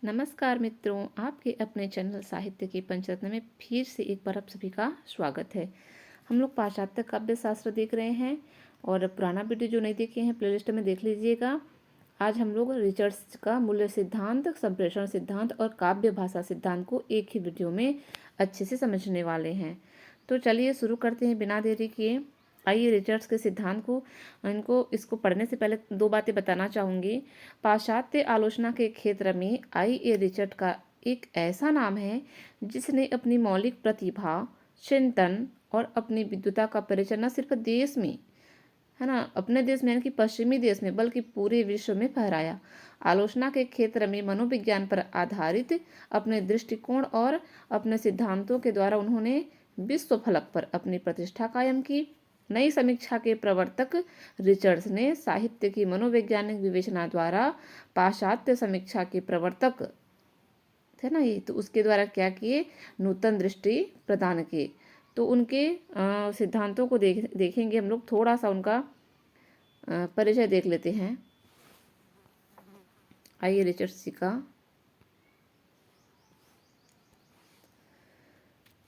नमस्कार मित्रों, आपके अपने चैनल साहित्य की पंचरत्न में फिर से एक बार आप सभी का स्वागत है। हम लोग पाश्चात्य काव्य शास्त्र देख रहे हैं और पुराना वीडियो जो नहीं देखे हैं प्लेलिस्ट में देख लीजिएगा। आज हम लोग रिचर्ड्स का मूल्य सिद्धांत, संप्रेषण सिद्धांत और काव्य भाषा सिद्धांत को एक ही वीडियो में अच्छे से समझने वाले हैं। तो चलिए शुरू करते हैं बिना देरी किए। आइए रिचर्ड्स के सिद्धांत को इसको पढ़ने से पहले दो बातें बताना चाहूँगी। पाश्चात्य आलोचना के क्षेत्र में आई.ए. रिचर्ड का एक ऐसा नाम है जिसने अपनी मौलिक प्रतिभा, चिंतन और अपनी विद्वता का परिचय न सिर्फ देश में, है ना, अपने देश में यानी कि पश्चिमी देश में, बल्कि पूरे विश्व में फहराया। आलोचना के क्षेत्र में मनोविज्ञान पर आधारित अपने दृष्टिकोण और अपने सिद्धांतों के द्वारा उन्होंने विश्व फलक पर अपनी प्रतिष्ठा कायम की। नई समीक्षा के प्रवर्तक रिचर्ड्स ने साहित्य की मनोवैज्ञानिक विवेचना द्वारा पाश्चात्य समीक्षा के प्रवर्तक थे ना, ये तो उसके द्वारा क्या किए, नूतन दृष्टि प्रदान किए। तो उनके सिद्धांतों को देखेंगे हम लोग, थोड़ा सा उनका परिचय देख लेते हैं। आइए रिचर्ड्स जी का।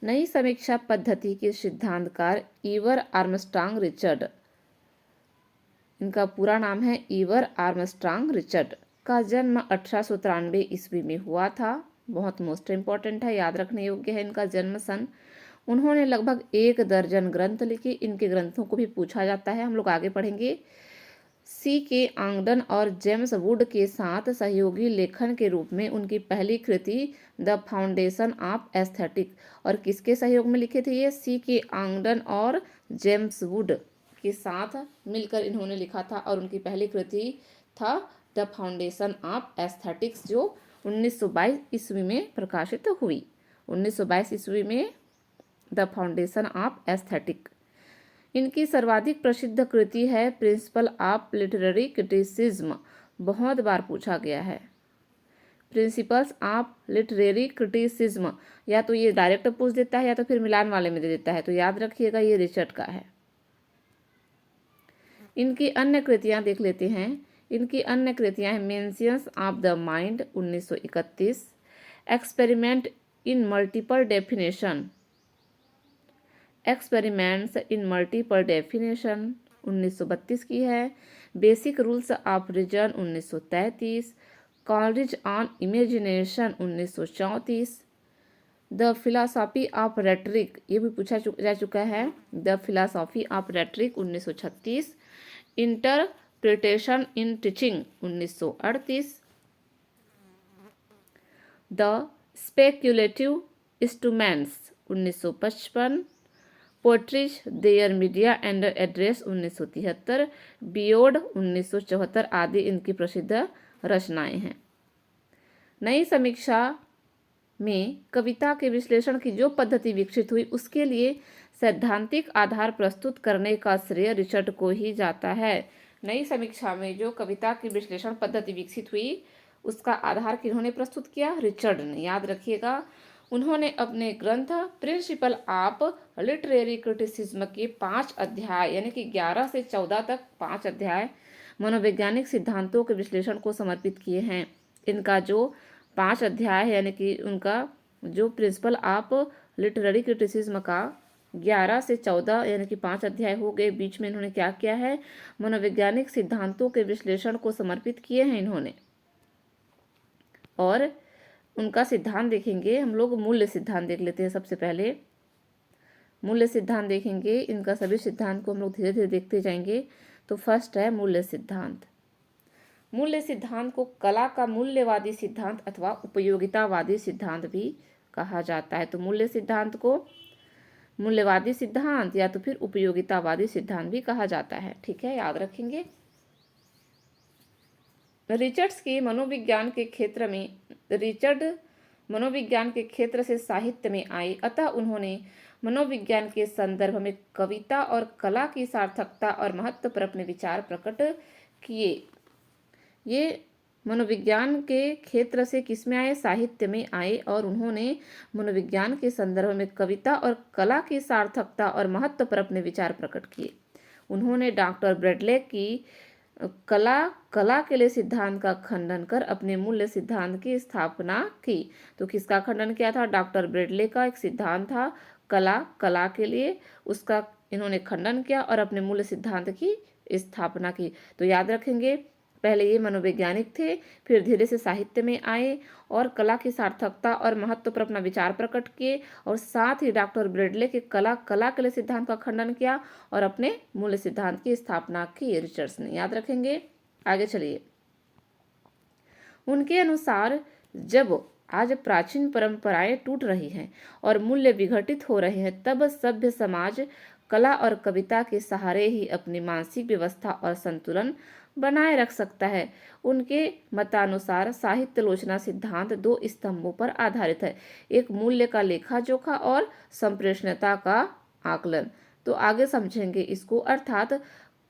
नई समीक्षा पद्धति के सिद्धांतकार ईवर आर्मस्ट्रांग रिचर्ड, इनका पूरा नाम है ईवर आर्मस्ट्रांग रिचर्ड, का जन्म 1893 ईस्वी में हुआ था। बहुत मोस्ट इम्पॉर्टेंट है, याद रखने योग्य है इनका जन्म सन। उन्होंने लगभग 1 दर्जन ग्रंथ लिखे। इनके ग्रंथों को भी पूछा जाता है, हम लोग आगे पढ़ेंगे। C.K. आंगडन और जेम्स वुड के साथ सहयोगी लेखन के रूप में उनकी पहली कृति द फाउंडेशन ऑफ एस्थेटिक, और किसके सहयोग में लिखे थे ये, C.K. आंगडन और जेम्स वुड के साथ मिलकर इन्होंने लिखा था। और उनकी पहली कृति था द फाउंडेशन ऑफ एस्थेटिक्स, जो 1922 ईस्वी में प्रकाशित हुई। 1922 ईस्वी में द फाउंडेशन ऑफ एस्थेटिक। इनकी सर्वाधिक प्रसिद्ध कृति है प्रिंसिपल ऑफ लिटरेरी क्रिटिसिज्म। बहुत बार पूछा गया है प्रिंसिपल्स ऑफ लिटरेरी क्रिटिसिज्म, या तो ये डायरेक्ट पूछ देता है या तो फिर मिलान वाले में दे देता है, तो याद रखिएगा ये रिचर्ड का है। इनकी अन्य कृतियां देख लेते हैं। इनकी अन्य कृतियां हैं Mencius of the mind 1931, experiment in multiple definition, experiments in multiple definition 1932 की है, basic rules of reason 1933, Coleridge on imagination 1934, the philosophy of rhetoric, ये भी पूछा जा चुका है, the philosophy of rhetoric 1936, interpretation in teaching 1938, the speculative instruments 1955, poetries their media and address 1973, beyond 1974 आदि इनकी प्रसिद्ध रचनाएं हैं। नई समीक्षा में कविता के विश्लेषण की जो पद्धति विकसित हुई उसके लिए सैद्धांतिक आधार प्रस्तुत करने का श्रेय रिचर्ड को ही जाता है। नई समीक्षा में जो कविता की विश्लेषण पद्धति विकसित हुई उसका आधार किन्होंने प्रस्तुत किया, रिचर्ड ने, याद रखिएगा। उन्होंने अपने ग्रंथ प्रिंसिपल ऑफ लिटरेरी क्रिटिसिज्म के 5 अध्याय यानी कि 11 से 14 तक 5 अध्याय मनोवैज्ञानिक सिद्धांतों के विश्लेषण को समर्पित किए हैं। इनका जो 5 अध्याय है यानी कि उनका जो प्रिंसिपल ऑफ लिटरेरी क्रिटिसिज्म का 11 से 14 यानी कि 5 अध्याय हो गए, बीच में इन्होंने क्या किया है, मनोवैज्ञानिक सिद्धांतों के विश्लेषण को समर्पित किए हैं इन्होंने। और उनका सिद्धांत देखेंगे हम लोग, मूल्य सिद्धांत देख लेते हैं। सबसे पहले मूल्य सिद्धांत देखेंगे, इनका सभी सिद्धांत को हम लोग धीरे धीरे देखते जाएंगे। तो फर्स्ट है मूल्य सिद्धांत। मूल्य सिद्धांत को कला का मूल्यवादी सिद्धांत अथवा उपयोगितावादी सिद्धांत भी कहा जाता है। तो मूल्य सिद्धांत को मूल्यवादी सिद्धांत या तो फिर उपयोगितावादी सिद्धांत भी कहा जाता है, ठीक है, याद रखेंगे। रिचर्ड्स के मनोविज्ञान के क्षेत्र में रिचर्ड मनोविज्ञान के क्षेत्र से साहित्य में आए, अतः उन्होंने मनोविज्ञान के संदर्भ में कविता और कला की सार्थकता और महत्व पर अपने विचार प्रकट किए। ये मनोविज्ञान के क्षेत्र से किस में आए, साहित्य में आए, और उन्होंने मनोविज्ञान के संदर्भ में कविता और कला की सार्थकता और महत्व पर अपने विचार प्रकट किए। उन्होंने डॉक्टर ब्रैडले की कला कला के लिए सिद्धांत का खंडन कर अपने मूल्य सिद्धांत की स्थापना की। तो किसका खंडन किया था? डॉक्टर ब्रेडले का एक सिद्धांत था कला कला के लिए, उसका इन्होंने खंडन किया और अपने मूल्य सिद्धांत की स्थापना की। तो याद रखेंगे, पहले ये मनोवैज्ञानिक थे, फिर धीरे से साहित्य में आए और कला की सार्थकता और महत्व पर अपना विचार प्रकट किए, और साथ ही डॉक्टर ब्रेडले के कला कला के लिए सिद्धांत का खंडन किया और अपने मूल्य सिद्धांत की स्थापना की रिचर्ड्स ने। याद रखेंगे। आगे चलिए। उनके अनुसार जब आज प्राचीन परंपराएं टूट रही हैं और मूल्य विघटित हो रहे हैं, तब सभ्य समाज कला और कविता के सहारे ही अपनी मानसिक व्यवस्था और संतुलन बनाए रख सकता है। उनके मतानुसार साहित्यालोचना सिद्धांत दो स्तंभों पर आधारित है, एक मूल्य का लेखा जोखा और संप्रेषणीयता का आकलन। तो आगे समझेंगे इसको, अर्थात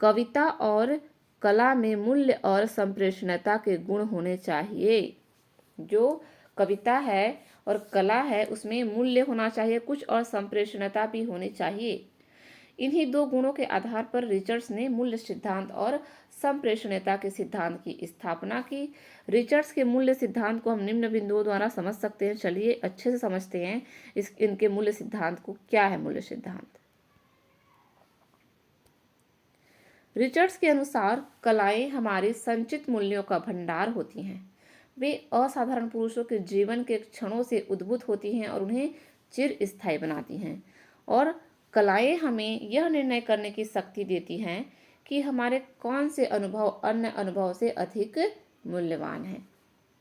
कविता और कला में मूल्य और संप्रेषणीयता के गुण होने चाहिए। जो कविता है और कला है उसमें मूल्य होना चाहिए कुछ और संप्रेषणीयता भी होनी चाहिए। इन्हीं दो गुणों के आधार पर रिचर्ड्स ने मूल्य सिद्धांत और संप्रेषणीयता के सिद्धांत की स्थापना की। रिचर्ड्स के मूल्य सिद्धांत को हम निम्न बिंदुओं द्वारा समझ सकते हैं। चलिए अच्छे से समझते हैं इनके मूल्य सिद्धांत को। क्या है मूल्य सिद्धांत? रिचर्ड्स के अनुसार कलाएं हमारे संचित मूल्यों का भंडार होती हैं। वे असाधारण पुरुषों के जीवन के क्षणों से उद्भूत होती हैं और उन्हें चिर स्थायी बनाती हैं। और कलाएं हमें यह निर्णय करने की शक्ति देती हैं कि हमारे कौन से अनुभव अन्य अनुभव से अधिक मूल्यवान हैं।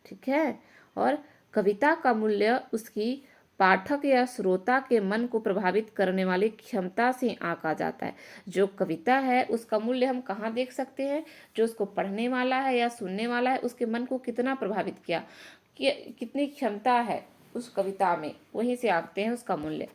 ठीक है। और कविता का मूल्य उसकी पाठक या श्रोता के मन को प्रभावित करने वाली क्षमता से आंका जाता है। जो कविता है उसका मूल्य हम कहाँ देख सकते हैं? जो उसको पढ़ने वाला है या सुनने वाला है उसके मन को कितना प्रभावित किया, कितनी क्षमता है उस कविता में, वहीं से आंकते हैं उसका मूल्य।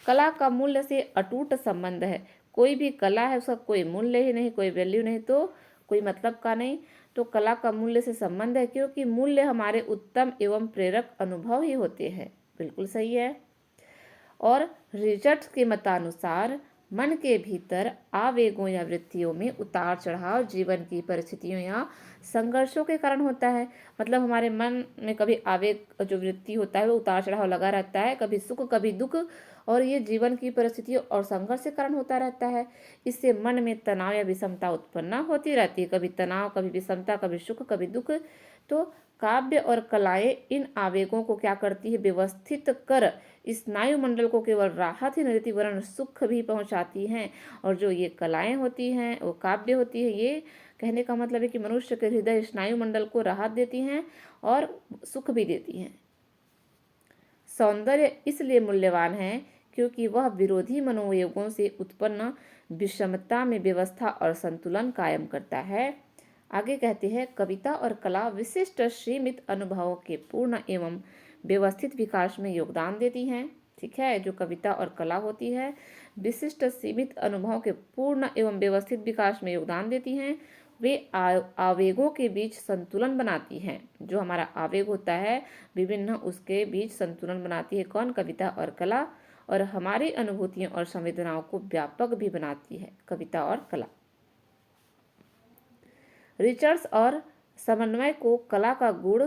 कला का मूल्य से अटूट संबंध है। कोई भी कला है उसका कोई मूल्य ही नहीं, कोई वैल्यू नहीं, तो कोई मतलब का नहीं। तो कला का मूल्य से संबंध है, क्योंकि मूल्य हमारे उत्तम एवं प्रेरक अनुभव ही होते हैं। बिल्कुल सही है। और रिचर्ड्स के मतानुसार मन के भीतर आवेगों या वृत्तियों में उतार चढ़ाव जीवन की परिस्थितियों या संघर्षों के कारण होता है। मतलब हमारे मन में कभी आवेग जो वृत्ति होता है वो उतार चढ़ाव लगा रहता है, कभी सुख कभी दुख, और ये जीवन की परिस्थितियों और संघर्ष के कारण होता रहता है। इससे मन में तनाव या विषमता उत्पन्न होती रहती है, कभी तनाव कभी विषमता, कभी सुख कभी दुख। तो काव्य और कलाएं इन आवेगों को क्या करती है? व्यवस्थित कर स्नायु मंडल को केवल राहत ही नहीं देती वरन सुख भी पहुंचाती हैं। और जो ये कलाएं होती हैं वो काव्य होती है, ये कहने का मतलब है कि मनुष्य के हृदय स्नायु मंडल को राहत देती हैं और सुख भी देती हैं। सौंदर्य इसलिए मूल्यवान है क्योंकि वह विरोधी मनोयोगों से उत्पन्न विषमता में व्यवस्था और संतुलन कायम करता है। आगे कहते हैं, कविता और कला विशिष्ट सीमित अनुभवों के पूर्ण एवं व्यवस्थित विकास में योगदान देती हैं। ठीक है। जो कविता और कला होती है विशिष्ट सीमित अनुभवों के पूर्ण एवं व्यवस्थित विकास में योगदान देती हैं। वे आवेगों के बीच संतुलन बनाती हैं। जो हमारा आवेग होता है विभिन्न, उसके बीच संतुलन बनाती है कौन? कविता और कला। और हमारी अनुभूतियों और संवेदनाओं को व्यापक भी बनाती है कविता और कला। रिचर्ड्स और समन्वय को कला का गुण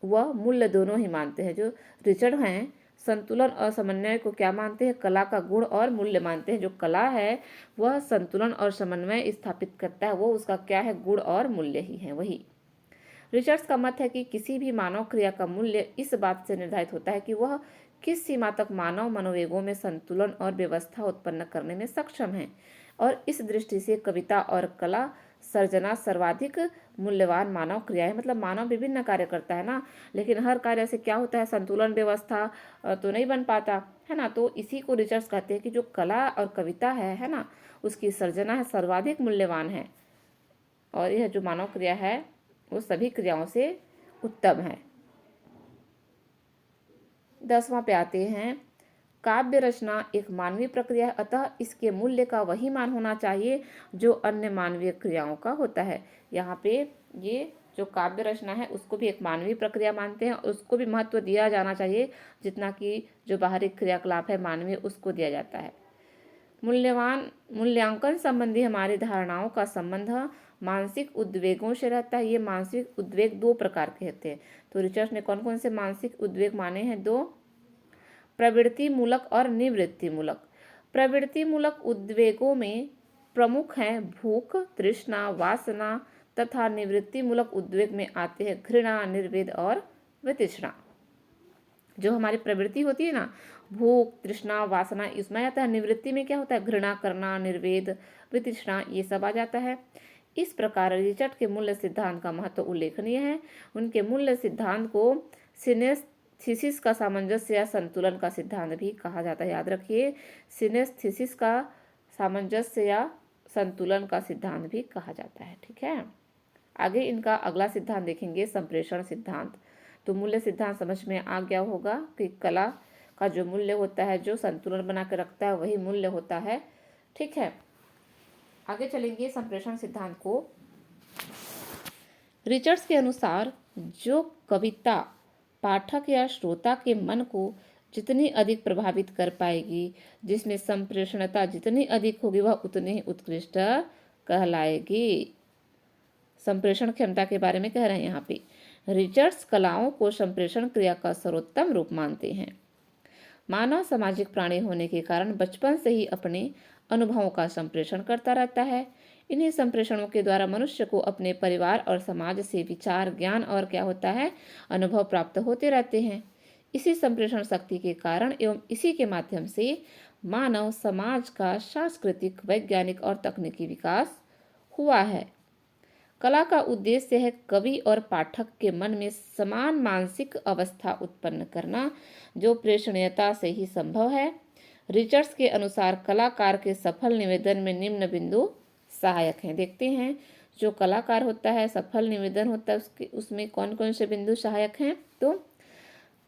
व मूल्य दोनों ही मानते हैं। जो रिचर्ड हैं संतुलन और समन्वय को क्या मानते हैं? कला का गुण और मूल्य मानते हैं। जो कला है वह संतुलन और समन्वय स्थापित करता है, वो उसका क्या है? गुण और मूल्य ही है वही। रिचर्ड्स का मत है कि किसी भी मानव क्रिया का मूल्य इस बात से निर्धारित होता है कि वह किस सीमा तक मानव मनोवेगों में संतुलन और व्यवस्था उत्पन्न करने में सक्षम है। और इस दृष्टि से कविता और कला सर्जना सर्वाधिक मूल्यवान मानव क्रिया है। मतलब मानव विभिन्न कार्य करता है ना, लेकिन हर कार्य से क्या होता है? संतुलन व्यवस्था तो नहीं बन पाता है ना। तो इसी को रिचर्ड्स कहते हैं कि जो कला और कविता है ना, उसकी सर्जना है सर्वाधिक मूल्यवान है, और यह जो मानव क्रिया है वो सभी क्रियाओं से उत्तम है। 10वां पे आते हैं, काव्य रचना एक मानवीय प्रक्रिया है, अतः इसके मूल्य का वही मान होना चाहिए जो अन्य मानवीय क्रियाओं का होता है। यहाँ पे ये जो काव्य रचना है उसको भी एक मानवीय प्रक्रिया मानते हैं, उसको भी महत्व दिया जाना चाहिए जितना कि जो बाहरी क्रियाकलाप है मानवीय उसको दिया जाता है। मूल्यांकन संबंधी हमारी धारणाओं का संबंध मानसिक उद्वेगों से रहता है। ये मानसिक उद्वेग दो प्रकार के होते हैं। तो रिचर्ड ने कौन कौन से मानसिक उद्वेग माने हैं? दो, प्रवृत्ति मूलक और निवृत्ति मूलक। प्रवृत्ति मूलक उद्वेगों में प्रमुख हैं भूख, तृष्णा, वासना तथा निवृत्ति मूलक उद्वेग में आते हैं घृणा, निर्वेद और वितृष्णा। जो हमारी प्रवृत्ति होती है ना, भूख, तृष्णा, वासना, इसमें आता है। निवृत्ति में क्या होता है? घृणा करना, निर्वेद, वितृष्णा, ये सब आ जाता है। इस प्रकार रिचर्ड के मूल्य सिद्धांत का महत्व उल्लेखनीय है। उनके मूल्य सिद्धांत को सिनेस्थीसिस का सामंजस्य या संतुलन का सिद्धांत भी कहा जाता है। याद रखिए, सिनेस्थीसिस का सामंजस्य या संतुलन का सिद्धांत भी कहा जाता है। ठीक है, आगे इनका अगला सिद्धांत देखेंगे, संप्रेषण सिद्धांत। तो मूल्य सिद्धांत समझ में आ गया होगा कि कला का जो मूल्य होता है, जो संतुलन बना के रखता है, वही मूल्य होता है। ठीक है, आगे चलेंगे संप्रेषण सिद्धांत को। रिचर्ड्स के अनुसार जो कविता पाठक या श्रोता के मन को जितनी अधिक प्रभावित कर पाएगी, जिसमें संप्रेषणता जितनी अधिक होगी, वह उतनी ही उत्कृष्ट कहलाएगी। संप्रेषण क्षमता के बारे में कह रहे हैं यहाँ पे। रिचर्ड्स कलाओं को संप्रेषण क्रिया का सर्वोत्तम रूप मानते हैं। मानव सामाजिक प्राणी होने के कारण बचपन से ही अपने अनुभवों का संप्रेषण करता रहता है। इन्हीं संप्रेषणों के द्वारा मनुष्य को अपने परिवार और समाज से विचार, ज्ञान और क्या होता है, अनुभव प्राप्त होते रहते हैं। इसी संप्रेषण शक्ति के कारण एवं इसी के माध्यम से मानव समाज का सांस्कृतिक, वैज्ञानिक और तकनीकी विकास हुआ है। कला का उद्देश्य है कवि और पाठक के मन में समान मानसिक अवस्था उत्पन्न करना, जो प्रेषणीयता से ही संभव है। रिचर्ड्स के अनुसार कलाकार के सफल निवेदन में निम्न बिंदु सहायक हैं। देखते हैं, जो कलाकार होता है, सफल निवेदन होता है, उसमें कौन कौन से बिंदु सहायक हैं। तो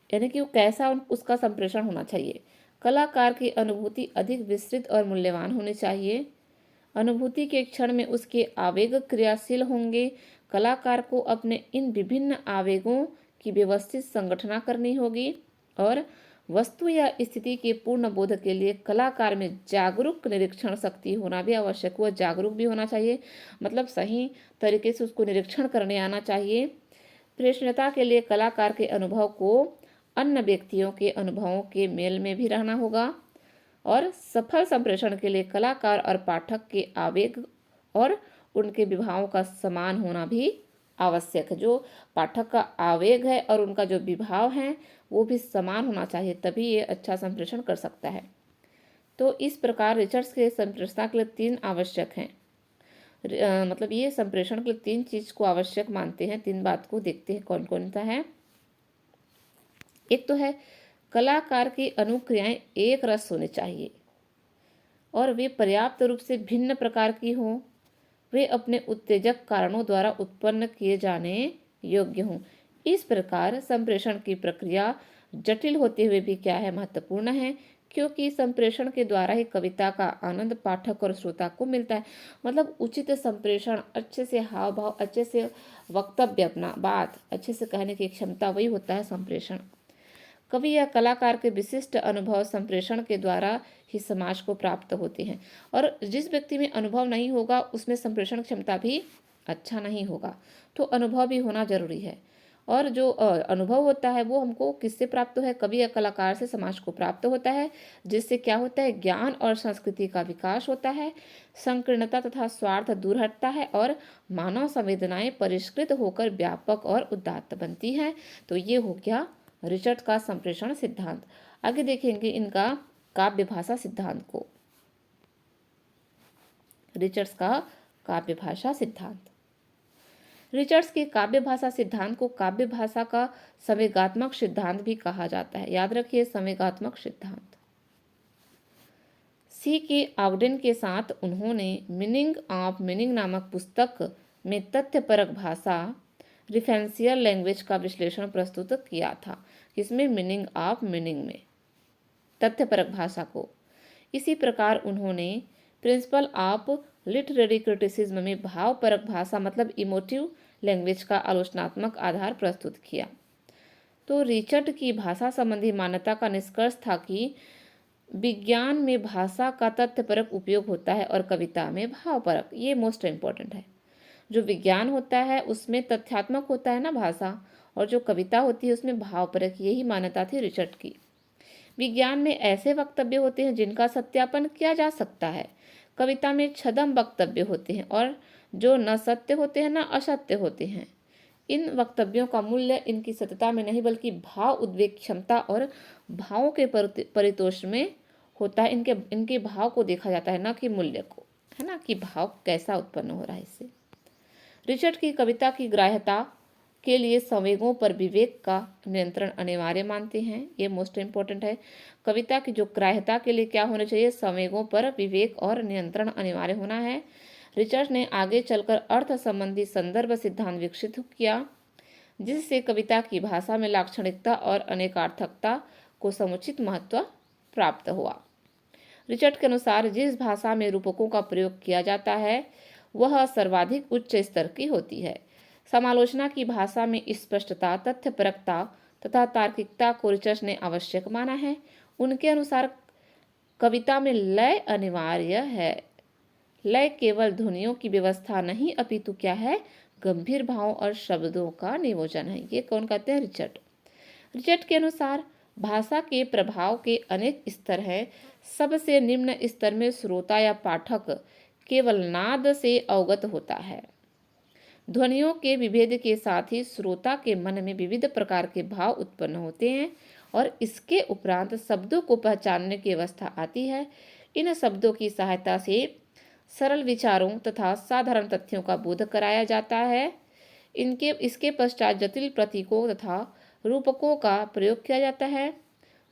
यानी कि वो कैसा उसका संप्रेषण होना चाहिए। कलाकार की अनुभूति अधिक विस्तृत और मूल्यवान होनी चाहिए। अनुभूति के क्षण में उसके आवेग क्रियाशील होंगे। कलाकार को अपने इन विभिन्न आवेगों की व्यवस्थित संगठना करनी होगी और वस्तु या स्थिति के पूर्ण बोध के लिए कलाकार में जागरूक निरीक्षण शक्ति होना भी आवश्यक। वह जागरूक भी होना चाहिए, मतलब सही तरीके से उसको निरीक्षण करने आना चाहिए। प्रेषणीयता के लिए कलाकार के अनुभव को अन्य व्यक्तियों के अनुभवों के मेल में भी रहना होगा और सफल संप्रेषण के लिए कलाकार और पाठक के आवेग और उनके विभावों का समान होना भी आवश्यक है। जो पाठक का आवेग है और उनका जो विभाव है वो भी समान होना चाहिए, तभी ये अच्छा संप्रेषण कर सकता है। तो इस प्रकार रिचर्ड्स के संप्रेषणता के लिए तीन आवश्यक हैं। मतलब ये संप्रेषण के लिए तीन चीज को आवश्यक मानते हैं। तीन बात को देखते हैं कौन कौन सा है। एक तो है कलाकार की अनुक्रियाएं एक रस होनी चाहिए और वे पर्याप्त रूप से भिन्न प्रकार की हों। वे अपने उत्तेजक कारणों द्वारा उत्पन्न किए जाने योग्य हों। इस प्रकार संप्रेषण की प्रक्रिया जटिल होते हुए भी क्या है, महत्वपूर्ण है, क्योंकि संप्रेषण के द्वारा ही कविता का आनंद पाठक और श्रोता को मिलता है। मतलब उचित संप्रेषण, अच्छे से हाव भाव, अच्छे से वक्तव्य, अपना बात अच्छे से कहने की क्षमता, वही होता है संप्रेषण। कवि या कलाकार के विशिष्ट अनुभव संप्रेषण के द्वारा ही समाज को प्राप्त होते हैं और जिस व्यक्ति में अनुभव नहीं होगा उसमें संप्रेषण क्षमता भी अच्छा नहीं होगा। तो अनुभव भी होना जरूरी है और जो अनुभव होता है वो हमको किससे प्राप्त है, कवि या कलाकार से समाज को प्राप्त होता है, जिससे क्या होता है, ज्ञान और संस्कृति का विकास होता है, संकीर्णता तथा स्वार्थ दूर हटता है और मानव संवेदनाएं परिष्कृत होकर व्यापक और उदात्त बनती है। तो ये हो गया रिचर्ड का संप्रेषण सिद्धांत। आगे देखेंगे इनका काव्य भाषा सिद्धांत को। रिचर्ड्स का काव्य भाषा सिद्धांत। रिचर्ड्स के काव्य भाषा सिद्धांत को काव्य भाषा का संवेगात्मक सिद्धांत भी कहा जाता है। याद रखिए, संवेगात्मक सिद्धांत। C.K. ऑगडेन के साथ उन्होंने मीनिंग ऑफ मीनिंग नामक पुस्तक में तथ्यपरक भाषा, रिफरेंशियल लैंग्वेज का विश्लेषण प्रस्तुत किया था। किसमें, मीनिंग ऑफ मीनिंग में, तथ्यपरक भाषा को। इसी प्रकार उन्होंने प्रिंसिपल ऑफ लिटरेरी क्रिटिसिज्म में भावपरक भाषा मतलब इमोटिव लैंग्वेज का आलोचनात्मक आधार प्रस्तुत किया। तो रिचर्ड की भाषा संबंधी मान्यता का निष्कर्ष था कि विज्ञान में भाषा का तथ्यपरक उपयोग होता है और कविता में भावपरक। ये मोस्ट इम्पोर्टेंट है। जो विज्ञान होता है उसमें तथ्यात्मक होता है ना भाषा, और जो कविता होती है उसमें भावपरक। यही मान्यता थी रिचर्ड की। विज्ञान में ऐसे वक्तव्य होते हैं जिनका सत्यापन किया जा सकता है। कविता में छद्म वक्तव्य होते हैं और जो न सत्य होते हैं न असत्य होते हैं। इन वक्तव्यों का मूल्य इनकी सत्यता में नहीं बल्कि भाव उद्वेग क्षमता और भावों के परितोष में होता है। इनके इनके भाव को देखा जाता है, न कि मूल्य को, है ना, कि भाव कैसा उत्पन्न हो रहा है इससे। रिचर्ड की कविता की ग्राह्यता के लिए संवेगों पर विवेक का नियंत्रण अनिवार्य मानते हैं। ये मोस्ट इम्पोर्टेंट है। कविता की जो ग्राह्यता के लिए क्या होना चाहिए, संवेगों पर विवेक और नियंत्रण अनिवार्य होना है। रिचर्ड ने आगे चलकर अर्थ संबंधी संदर्भ सिद्धांत विकसित किया, जिससे कविता की भाषा में लाक्षणिकता और अनेकार्थकता को समुचित महत्व प्राप्त हुआ। रिचर्ड के अनुसार जिस भाषा में रूपकों का प्रयोग किया जाता है वह सर्वाधिक उच्च स्तर की होती है। समालोचना की भाषा में स्पष्टता, तथ्यपरकता तथा तार्किकता को रिचर्ड ने आवश्यक माना है। उनके अनुसार कविता में लय अनिवार्य है। लय केवल ध्वनियों की व्यवस्था नहीं अपितु क्या है, गंभीर भावों और शब्दों का नियोजन है। ये कौन कहते हैं, रिचर्ड। रिचर्ड के अनुसार भाषा के प्रभाव के अनेक स्तर हैं। सबसे निम्न स्तर में श्रोता या पाठक केवल नाद से अवगत होता है। ध्वनियों के विभेद के साथ ही श्रोता के मन में विविध प्रकार के भाव उत्पन्न होते हैं और इसके उपरांत शब्दों को पहचानने की अवस्था आती है। इन शब्दों की सहायता से सरल विचारों तथा साधारण तथ्यों का बोध कराया जाता है। इसके पश्चात जटिल प्रतीकों तथा रूपकों का प्रयोग किया जाता है।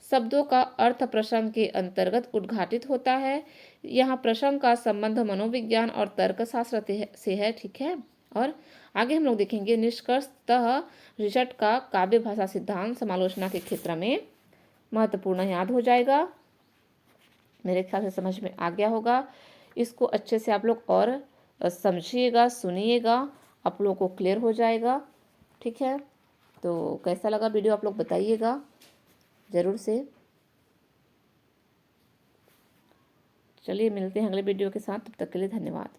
शब्दों का अर्थ प्रसंग के अंतर्गत उद्घाटित होता है। यहाँ प्रसंग का संबंध मनोविज्ञान और तर्कशास्त्र से है, ठीक है। और आगे हम लोग देखेंगे निष्कर्षतः रिचर्ड का काव्य भाषा सिद्धांत समालोचना के क्षेत्र में महत्वपूर्ण याद हो जाएगा। मेरे ख्याल से समझ में आ गया होगा। इसको अच्छे से आप लोग और समझिएगा, सुनिएगा, आप लोगों को क्लियर हो जाएगा, ठीक है। तो कैसा लगा वीडियो आप लोग बताइएगा ज़रूर से। चलिए मिलते हैं अगले वीडियो के साथ, तब तक के लिए धन्यवाद।